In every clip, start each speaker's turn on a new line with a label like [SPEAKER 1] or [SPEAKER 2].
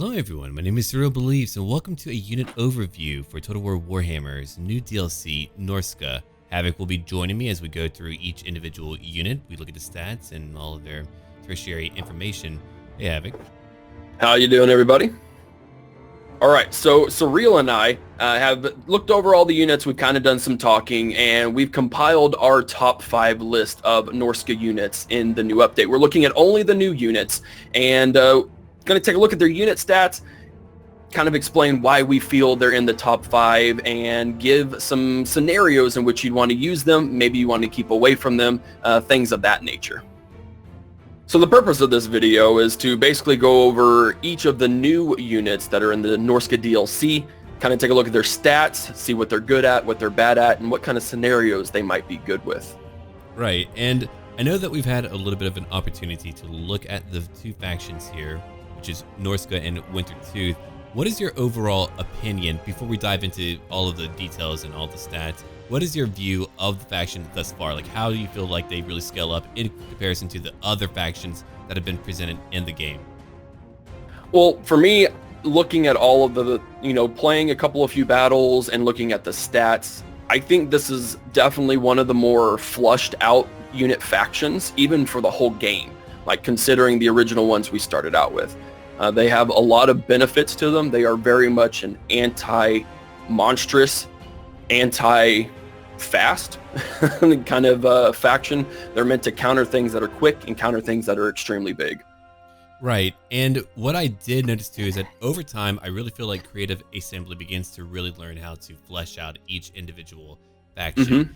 [SPEAKER 1] Hello everyone, my name is SurrealBeliefs and welcome to a unit overview for Total War Warhammer's new DLC, Norsca. Havoc will be joining me as we go through each individual unit. We look at the stats and all of their tertiary information. Hey Havoc.
[SPEAKER 2] How you doing, everybody? All right, so Surreal and I have looked over all the units. We've kind of done some talking, and we've compiled our top 5 list of Norsca units in the new update. We're looking at only the new units, and going to take a look at their unit stats, kind of explain why we feel they're in the top 5, and give some scenarios in which you'd want to use them. Maybe you want to keep away from them, things of that nature. So the purpose of this video is to basically go over each of the new units that are in the Norsca DLC, kind of take a look at their stats, see what they're good at, what they're bad at, and what kind of scenarios they might be good with.
[SPEAKER 1] Right, and I know that we've had a little bit of an opportunity to look at the two factions here, which is Norsca and Wintertooth. What is your overall opinion, before we dive into all of the details and all the stats, what is your view of the faction thus far? Like, how do you feel like they really scale up in comparison to the other factions that have been presented in the game?
[SPEAKER 2] Well, for me, looking at all of the, playing a few battles and looking at the stats, I think this is definitely one of the more flushed out unit factions, even for the whole game, like considering the original ones we started out with. They have a lot of benefits to them. They are very much an anti-monstrous, anti-fast kind of faction. They're meant to counter things that are quick and counter things that are extremely big.
[SPEAKER 1] Right, and what I did notice too is that over time, I really feel like Creative Assembly begins to really learn how to flesh out each individual faction.
[SPEAKER 2] Mm-hmm.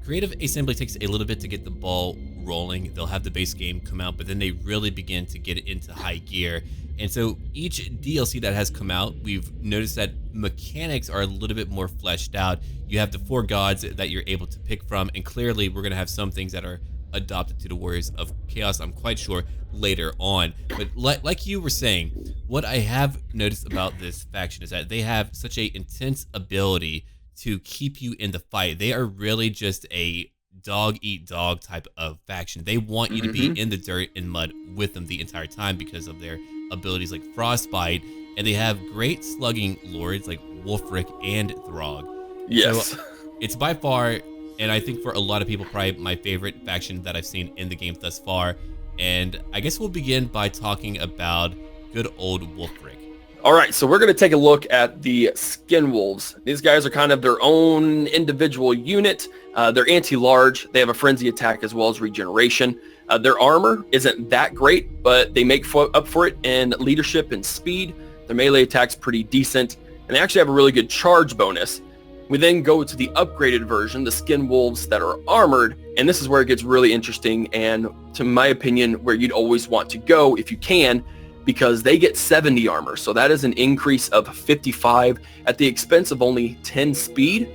[SPEAKER 1] Creative Assembly takes a little bit to get the ball rolling. They'll have the base game come out, but then they really begin to get it into high gear. And so each DLC that has come out, we've noticed that mechanics are a little bit more fleshed out. You have the 4 gods that you're able to pick from, and clearly we're going to have some things that are adopted to the Warriors of Chaos, I'm quite sure, later on. But like you were saying, what I have noticed about this faction is that they have such a intense ability to keep you in the fight. They are really just a dog-eat-dog type of faction. They want you to be in the dirt and mud with them the entire time because of their abilities like Frostbite, and they have great slugging lords like Wulfric and Throg.
[SPEAKER 2] Yes.
[SPEAKER 1] So it's by far, and I think for a lot of people, probably my favorite faction that I've seen in the game thus far. And I guess we'll begin by talking about good old Wulfric.
[SPEAKER 2] All right, so we're going to take a look at the Skin Wolves. These guys are kind of their own individual unit. They're anti-large. They have a frenzy attack as well as regeneration. Their armor isn't that great, but they make up for it in leadership and speed. Their melee attack's pretty decent, and they actually have a really good charge bonus. We then go to the upgraded version, the Skin Wolves that are armored, and this is where it gets really interesting, and to my opinion, where you'd always want to go if you can, because they get 70 armor. So that is an increase of 55 at the expense of only 10 speed.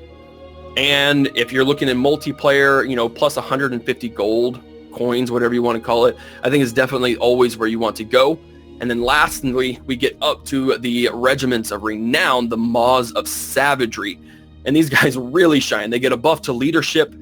[SPEAKER 2] And if you're looking at multiplayer, plus 150 gold coins, whatever you want to call it, I think is definitely always where you want to go. And then lastly, we get up to the Regiments of Renown, the Maws of Savagery. And these guys really shine. They get a buff to leadership.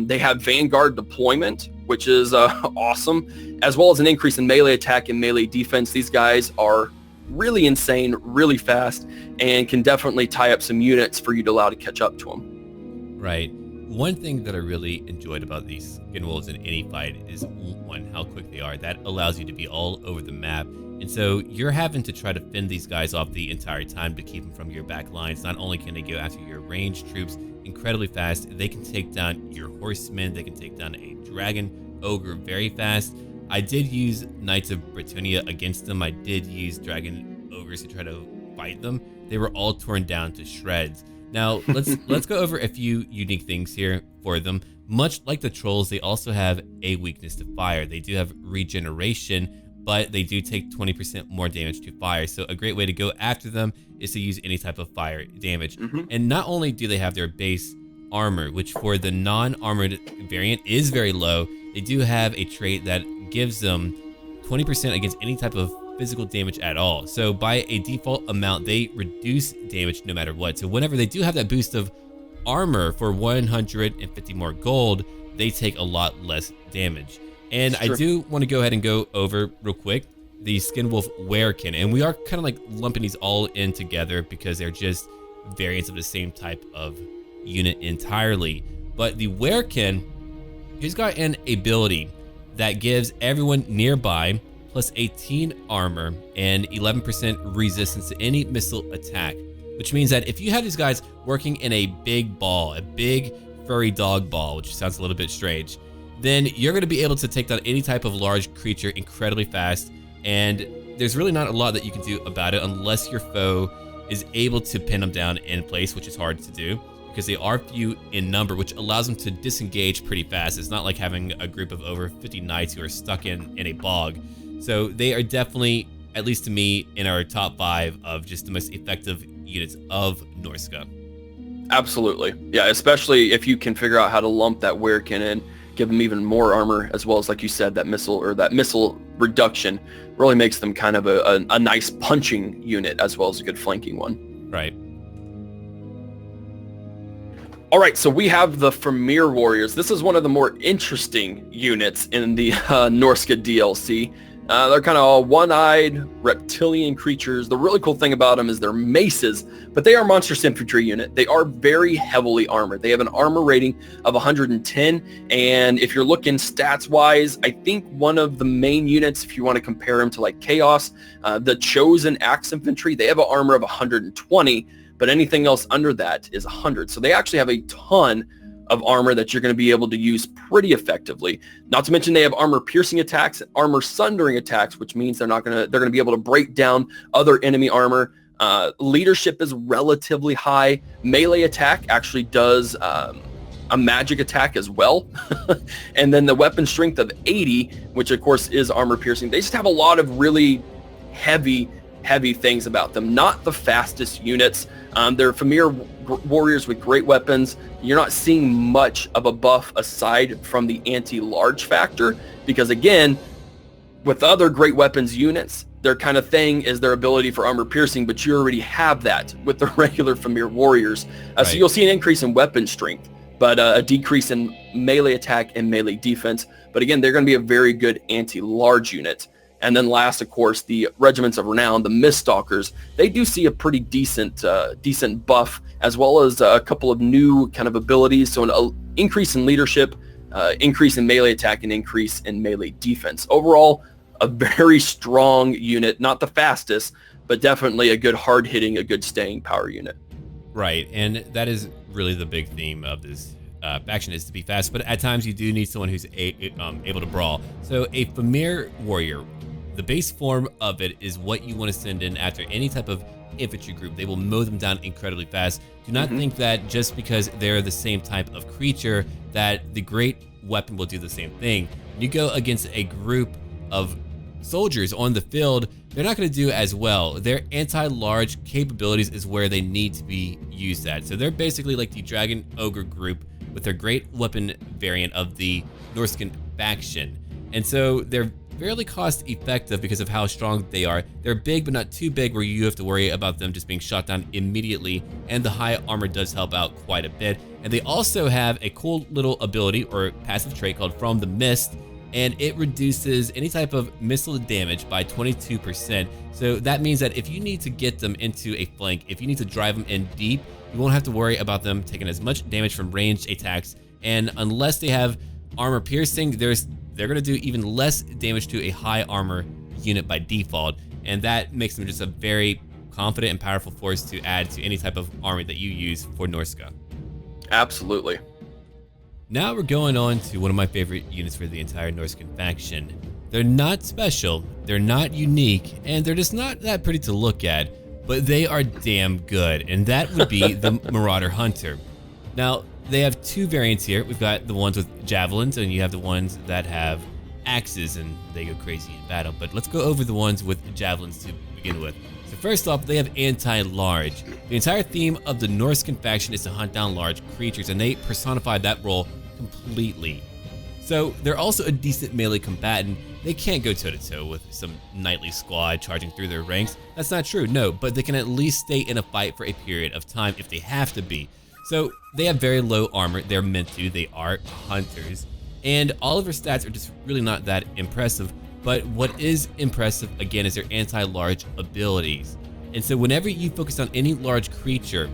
[SPEAKER 2] They have Vanguard deployment, which is awesome, as well as an increase in melee attack and melee defense. These guys are really insane, really fast, and can definitely tie up some units for you to allow to catch up to them.
[SPEAKER 1] Right. One thing that I really enjoyed about these Skin Wolves in any fight is, one, how quick they are. That allows you to be all over the map. And so you're having to try to fend these guys off the entire time to keep them from your back lines. Not only can they go after your ranged troops incredibly fast, they can take down your horsemen, they can take down a dragon ogre very fast. I did use Knights of Bretonnia against them. I did use dragon ogres to try to fight them. They were all torn down to shreds. Now let's go over a few unique things here for them. Much like the trolls, they also have a weakness to fire. They do have regeneration, but they do take 20% more damage to fire. So a great way to go after them is to use any type of fire damage. And not only do they have their base armor, which for the non-armored variant is very low, they do have a trait that gives them 20% against any type of physical damage at all. So by a default amount, they reduce damage no matter what. So whenever they do have that boost of armor for 150 more gold, they take a lot less damage. And I do want to go ahead and go over real quick the Skinwolf Werekin, and we are kind of like lumping these all in together because they're just variants of the same type of unit entirely. But the Werekin, he's got an ability that gives everyone nearby plus 18 armor and 11% resistance to any missile attack, which means that if you have these guys working in a big ball, a big furry dog ball, which sounds a little bit strange, then you're going to be able to take down any type of large creature incredibly fast, and there's really not a lot that you can do about it unless your foe is able to pin them down in place, which is hard to do because they are few in number, which allows them to disengage pretty fast. It's not like having a group of over 50 knights who are stuck in a bog. So they are definitely, at least to me, in our top 5 of just the most effective units of Norsca.
[SPEAKER 2] Absolutely. Yeah, especially if you can figure out how to lump that Werekin in, give them even more armor, as well as, like you said, that missile reduction really makes them kind of a nice punching unit as well as a good flanking one.
[SPEAKER 1] Right.
[SPEAKER 2] All right, so we have the Fourmere Warriors. This is one of the more interesting units in the Norsca DLC. They're kind of all one-eyed reptilian creatures. The really cool thing about them is they're maces, but they are monstrous infantry unit. They are very heavily armored. They have an armor rating of 110, and if you're looking stats-wise, I think one of the main units, if you want to compare them to like Chaos, the Chosen Axe Infantry, they have an armor of 120, but anything else under that is 100. So they actually have a ton of armor that you're going to be able to use pretty effectively. Not to mention they have armor piercing attacks, armor sundering attacks, which means they're going to be able to break down other enemy armor. Leadership is relatively high. Melee attack actually does a magic attack as well. And then the weapon strength of 80, which of course is armor piercing. They just have a lot of really heavy things about them. Not the fastest units. They're Fourmere Warriors with great weapons. You're not seeing much of a buff aside from the anti-large factor, because again, with other great weapons units, their kind of thing is their ability for armor piercing, but you already have that with the regular Fourmere Warriors.
[SPEAKER 1] Right.
[SPEAKER 2] So you'll see an increase in weapon strength, but a decrease in melee attack and melee defense. But again, they're going to be a very good anti-large unit. And then last, of course, the Regiments of Renown, the Miststalkers, they do see a pretty decent buff, as well as a couple of new kind of abilities. So an increase in leadership, increase in melee attack, and increase in melee defense. Overall, a very strong unit, not the fastest, but definitely a good hard-hitting, a good staying power unit.
[SPEAKER 1] Right, and that is really the big theme of this faction, is to be fast, but at times you do need someone who's able to brawl. So a Fourmere Warrior, the base form of it is what you want to send in after any type of infantry group. They will mow them down incredibly fast. Do not think that just because they're the same type of creature that the great weapon will do the same thing. When you go against a group of soldiers on the field, they're not going to do as well. Their anti-large capabilities is where they need to be used at. So they're basically like the Dragon Ogre group with their great weapon variant of the Norscan faction. And so they're fairly cost effective because of how strong they are. They're big, but not too big where you have to worry about them just being shot down immediately, and the high armor does help out quite a bit. And they also have a cool little ability or passive trait called From the Mist, and it reduces any type of missile damage by 22%. So that means that if you need to get them into a flank, if you need to drive them in deep, you won't have to worry about them taking as much damage from ranged attacks. And unless they have armor piercing, they're going to do even less damage to a high armor unit by default, and that makes them just a very confident and powerful force to add to any type of army that you use for Norsca.
[SPEAKER 2] Absolutely.
[SPEAKER 1] Now we're going on to one of my favorite units for the entire Norscan faction. They're not special, they're not unique, and they're just not that pretty to look at, but they are damn good, and that would be the Marauder Hunter. Now, they have two variants here. We've got the ones with javelins, and you have the ones that have axes, and they go crazy in battle. But let's go over the ones with javelins to begin with. So first off, they have anti-large. The entire theme of the Norscan faction is to hunt down large creatures, and they personify that role completely. So they're also a decent melee combatant. They can't go toe-to-toe with some knightly squad charging through their ranks. That's not true, no, but they can at least stay in a fight for a period of time if they have to be. So they have very low armor. They're meant to. They are hunters. And all of their stats are just really not that impressive. But what is impressive, again, is their anti-large abilities. And so whenever you focus on any large creature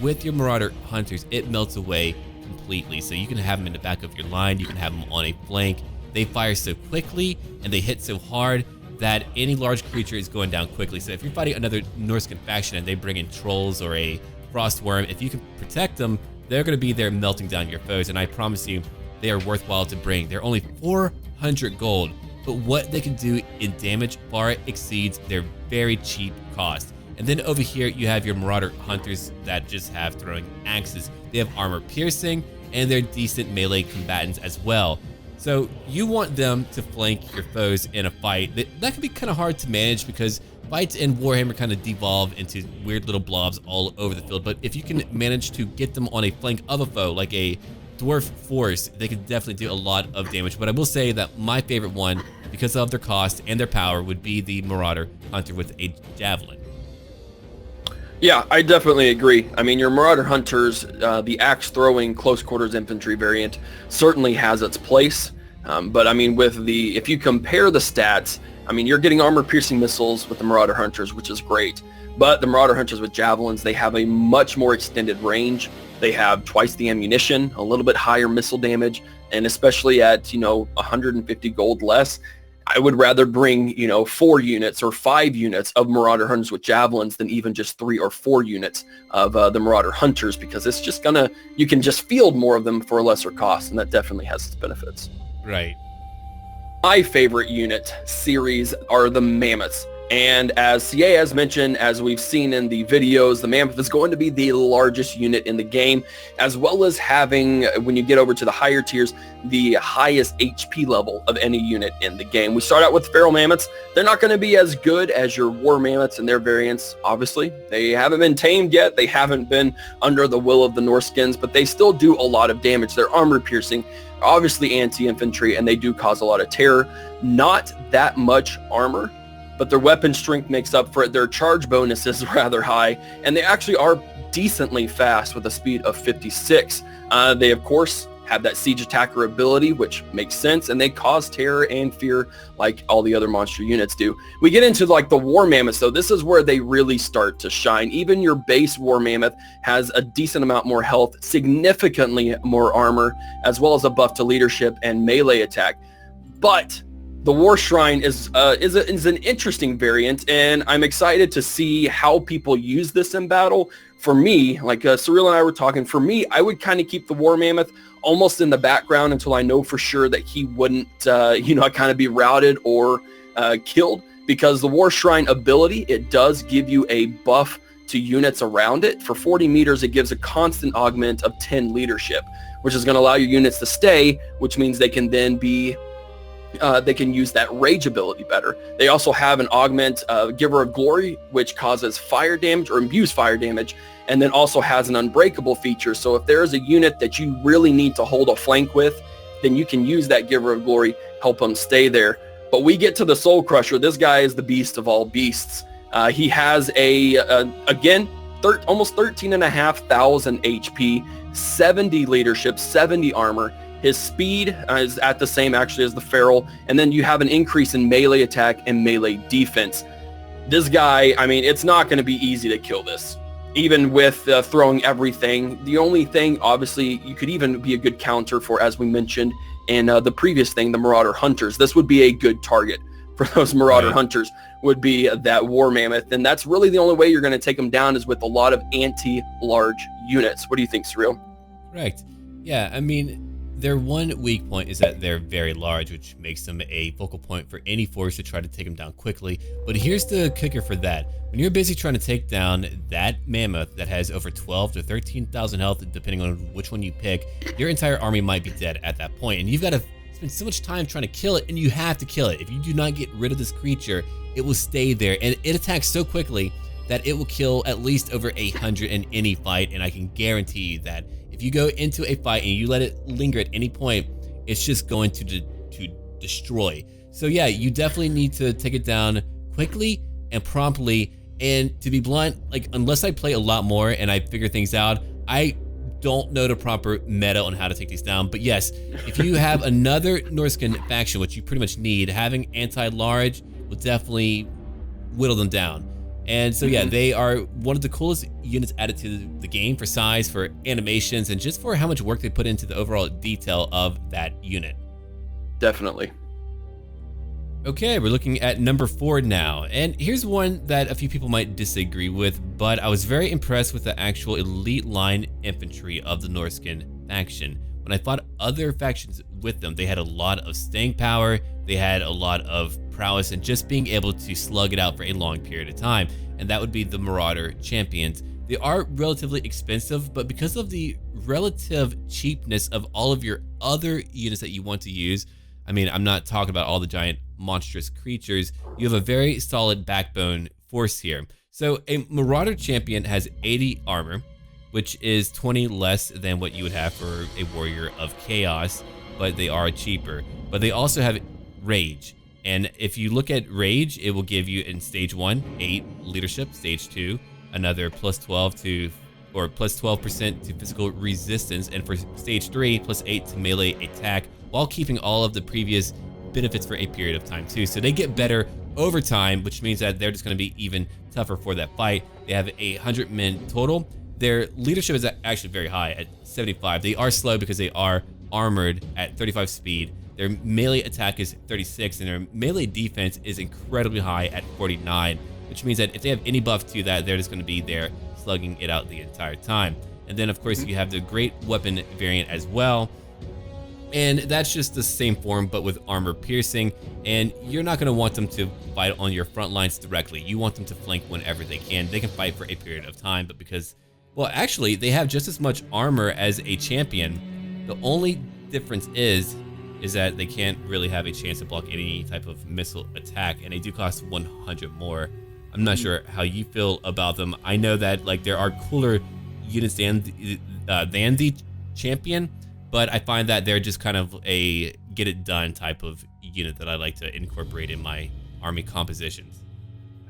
[SPEAKER 1] with your Marauder Hunters, it melts away completely. So you can have them in the back of your line, you can have them on a flank. They fire so quickly and they hit so hard that any large creature is going down quickly. So if you're fighting another Norscan faction and they bring in trolls or a frost worm, if you can protect them, they're going to be there melting down your foes. And I promise you, they are worthwhile to bring. They're only 400 gold, but what they can do in damage far exceeds their very cheap cost. And then over here, you have your Marauder Hunters that just have throwing axes. They have armor piercing, and they're decent melee combatants as well. So you want them to flank your foes in a fight. That can be kind of hard to manage because fights in Warhammer kind of devolve into weird little blobs all over the field. But if you can manage to get them on a flank of a foe, like a dwarf force, they can definitely do a lot of damage. But I will say that my favorite one, because of their cost and their power, would be the Marauder Hunter with a javelin.
[SPEAKER 2] Yeah, I definitely agree. I mean, your Marauder Hunters, the axe-throwing close quarters infantry variant certainly has its place. But I mean, if you compare the stats, I mean, you're getting armor-piercing missiles with the Marauder Hunters, which is great. But the Marauder Hunters with javelins, they have a much more extended range. They have twice the ammunition, a little bit higher missile damage, and especially at, 150 gold less, I would rather bring, 4 units or 5 units of Marauder Hunters with javelins than even just 3 or 4 units of the Marauder Hunters, because it's just you can just field more of them for a lesser cost, and that definitely has its benefits.
[SPEAKER 1] Right.
[SPEAKER 2] My favorite unit series are the Mammoths. And as CA has mentioned, as we've seen in the videos, the Mammoth is going to be the largest unit in the game, as well as having, when you get over to the higher tiers, the highest HP level of any unit in the game. We start out with Feral Mammoths. They're not going to be as good as your War Mammoths and their variants, obviously. They haven't been tamed yet. They haven't been under the will of the Norscans, but they still do a lot of damage. They're armor piercing, obviously anti-infantry, and they do cause a lot of terror. Not that much armor, but their weapon strength makes up for it. Their charge bonus is rather high, and they actually are decently fast with a speed of 56. They, of course, have that siege attacker ability, which makes sense, and they cause terror and fear like all the other monster units do. We get into like the War Mammoths, though. This is where they really start to shine. Even your base War Mammoth has a decent amount more health, significantly more armor, as well as a buff to leadership and melee attack. But the War Shrine is an interesting variant, and I'm excited to see how people use this in battle. For me, like Surreal and I were talking, for me, I would kind of keep the War Mammoth almost in the background until I know for sure that he wouldn't, kind of be routed or killed, because the War Shrine ability, it does give you a buff to units around it. For 40 meters, it gives a constant augment of 10 leadership, which is going to allow your units to stay, which means they can then be they can use that rage ability better. They also have an augment Giver of Glory, which causes fire damage or imbues fire damage, and then also has an unbreakable feature. So if there is a unit that you really need to hold a flank with, then you can use that Giver of Glory, help them stay there. But we get to the Soul Crusher. This guy is the beast of all beasts. He has again, almost 13,500 HP, 70 leadership, 70 armor. His speed is at the same actually as the Feral, and then you have an increase in melee attack and melee defense. This guy, I mean, it's not going to be easy to kill this, even with throwing everything. The only thing, obviously, you could even be a good counter for, as we mentioned in the previous thing, the Marauder Hunters. This would be a good target for those Marauder Hunters, would be that War Mammoth, and that's really the only way you're going to take them down, is with a lot of anti-large units. What do you think, Surreal?
[SPEAKER 1] Correct. Yeah, I mean, their one weak point is that they're very large, which makes them a focal point for any force to try to take them down quickly. But here's the kicker for that. When you're busy trying to take down that mammoth that has over 12 to 13,000 health, depending on which one you pick, your entire army might be dead at that point. And you've got to spend so much time trying to kill it, and you have to kill it. If you do not get rid of this creature, it will stay there. And it attacks so quickly that it will kill at least over 800 in any fight. And I can guarantee you that if you go into a fight and you let it linger at any point, it's just going to destroy. So yeah, you definitely need to take it down quickly and promptly. And to be blunt, like, unless I play a lot more and I figure things out, I don't know the proper meta on how to take these down. But yes, if you have another Norscan faction, which you pretty much need, having anti-large will definitely whittle them down. And so yeah, they are one of the coolest units added to the game for size, for animations, and just for how much work they put into the overall detail of that unit.
[SPEAKER 2] Definitely.
[SPEAKER 1] Okay, we're looking at number 4 now, and here's one that a few people might disagree with, but I was very impressed with the actual elite line infantry of the Norscan faction. When I fought other factions with them, they had a lot of staying power, they had a lot of prowess, and just being able to slug it out for a long period of time, and that would be the Marauder champions. They are relatively expensive, but because of the relative cheapness of all of your other units that you want to use, I mean, I'm not talking about all the giant monstrous creatures, you have a very solid backbone force here. So a Marauder champion has 80 armor, which is 20 less than what you would have for a warrior of chaos, but they are cheaper. But they also have rage. And if you look at rage, it will give you in stage 1, 8 leadership, stage 2, another plus 12 to, or plus 12% to physical resistance, and for stage 3, plus 8 to melee attack, while keeping all of the previous benefits for a period of time too. So they get better over time, which means that they're just going to be even tougher for that fight. They have 100 men total. Their leadership is actually very high at 75. They are slow because they are armored at 35 speed. Their melee attack is 36, and their melee defense is incredibly high at 49, which means that if they have any buff to that, they're just going to be there slugging it out the entire time. And then of course you have the great weapon variant as well, and that's just the same form but with armor piercing, and you're not going to want them to fight on your front lines directly. You want them to flank whenever they can. They can fight for a period of time, but because, well, actually they have just as much armor as a champion. The only difference is that they can't really have a chance to block any type of missile attack, and they do cost 100 more. I'm not sure how you feel about them. I know that like there are cooler units than the champion, but I find that they're just kind of a get it done type of unit that I like to incorporate in my army compositions.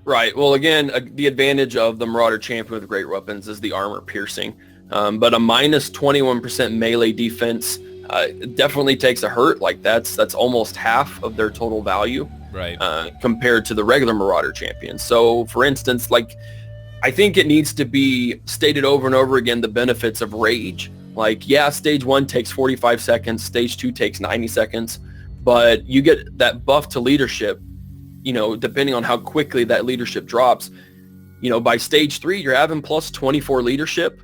[SPEAKER 2] Right. Well, again, the advantage of the Marauder champion with great weapons is the armor piercing, but a minus 21% melee defense definitely takes a hurt. Like that's almost half of their total value,
[SPEAKER 1] right?
[SPEAKER 2] Compared to the regular Marauder champion. So, for instance, like I think it needs to be stated over and over again the benefits of rage. Like, yeah, stage 1 takes 45 seconds, stage 2 takes 90 seconds, but you get that buff to leadership, you know, depending on how quickly that leadership drops. You know, by stage 3, you're having plus 24 leadership,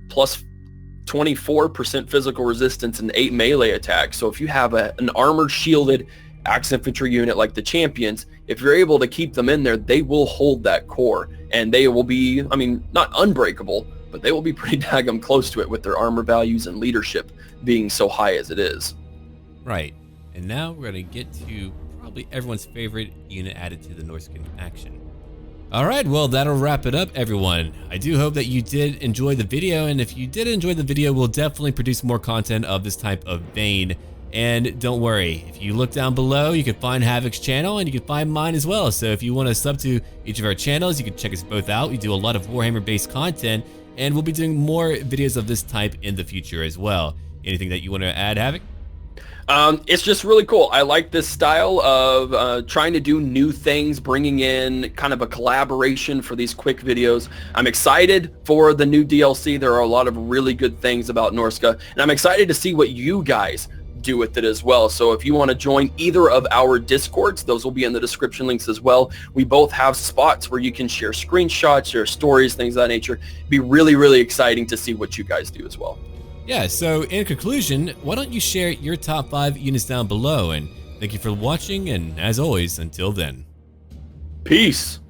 [SPEAKER 2] plus 24% physical resistance and 8 melee attacks. So if you have an armored, shielded axe infantry unit like the champions, if you're able to keep them in there, they will hold that core, and they will be, I mean, not unbreakable, but they will be pretty daggum close to it with their armor values and leadership being so high as it is.
[SPEAKER 1] Right. And now we're going to get to probably everyone's favorite unit added to the Norscan faction. Alright, well that'll wrap it up, everyone. I do hope that you did enjoy the video, and if you did enjoy the video, we'll definitely produce more content of this type of vein. And don't worry, if you look down below, you can find Havoc's channel, and you can find mine as well. So if you want to sub to each of our channels, you can check us both out. We do a lot of Warhammer based content, and we'll be doing more videos of this type in the future as well. Anything that you want to add, Havoc?
[SPEAKER 2] It's just really cool. I like this style of trying to do new things, bringing in kind of a collaboration for these quick videos. I'm excited for the new DLC. There are a lot of really good things about Norsca, and I'm excited to see what you guys do with it as well. So if you want to join either of our Discords, those will be in the description links as well. We both have spots where you can share screenshots, share stories, things of that nature. It'd be really, really exciting to see what you guys do as well.
[SPEAKER 1] Yeah, so in conclusion, why don't you share your top 5 units down below, and thank you for watching, and as always, until then.
[SPEAKER 2] Peace.